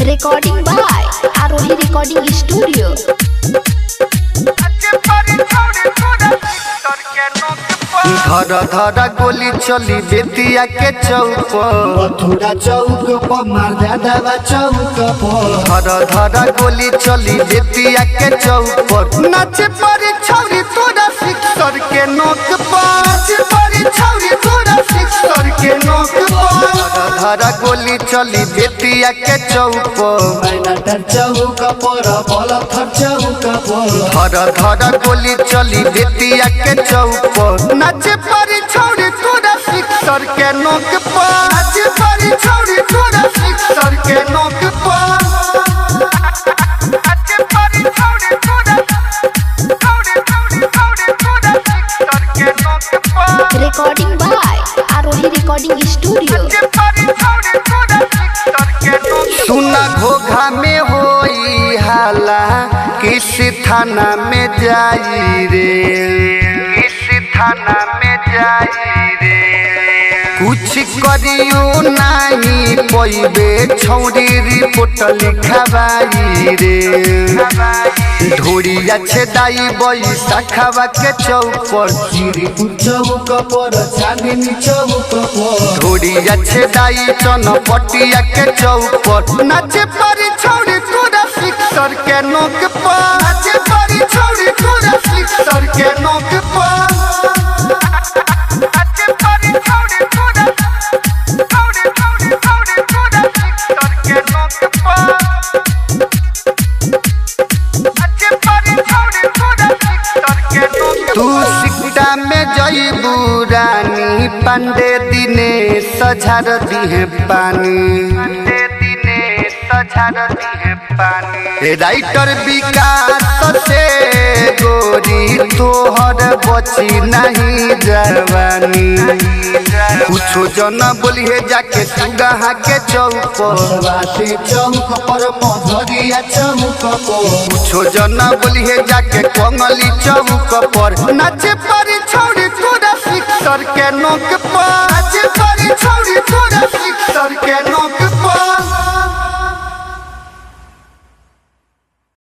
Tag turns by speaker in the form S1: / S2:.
S1: Recording by Arohi Recording Studio.
S2: धरा धरा गोली चली बेतिया के चौक
S3: मथुरा चौक पर मार दादा चौक पर
S2: धरा धरा गोली चली बेतिया के चौक पर नाचे परी छौरी तोरा सिक्सर के नोक पर नाचे परी छौरी तोरा सिक्सर के नोक पर धरा धरा गोली चली बेतिया के चौक पर
S3: मैना डर चौक पर बलथर चौक पर
S2: धरा धरा गोली चली बेतिया के चौक पर नाचे परी छौरी तोरा सिक्सर के नोक पर नाचे परी छौरी तोरा सिक्सर के नोक पर नाचे परी छौरी तोरा सिक्सर के नोक पर
S1: Recording by Arohi Recording Studio.
S2: सुना घोघा में होई हाला किस थाना में जाई रे किस थाना में जाई रे कुछ करियो नहीं पैबे छौरी रिपोर्ट लिखवाई रे ढोरिया छेदाई बई सखावा के चौक पर
S3: श्रीपुर चौक पर चांदनी चौक पर
S2: ढोरिया छेदाई चनपटिया के चौक पर नाचे परी छौरी तोरा सिक्सर के नोक पर नाचे परी छौरी तोरा सिक्सर के नोक पर नाचे परी छौरी तोरा सिक्सर के नोक पर नाचे परी छौरी तोरा सिक्सर के नोक तू सिक्टा में जईबू रानी पांडे दिने सझार दिहे पानी पांडे दिने सझार दिहे पानी राइटर विकास से गोरी तोहर बची नहीं जवानी कुछो जना बोलिए जाके सुगहा के चौक पर
S3: बाटे चौक पर मधुरिया चौक पर
S2: कुछो जना बोलिए जाके कंगली चौक पर नाचे परी छौरी तोरा सिक्सर के नोक पर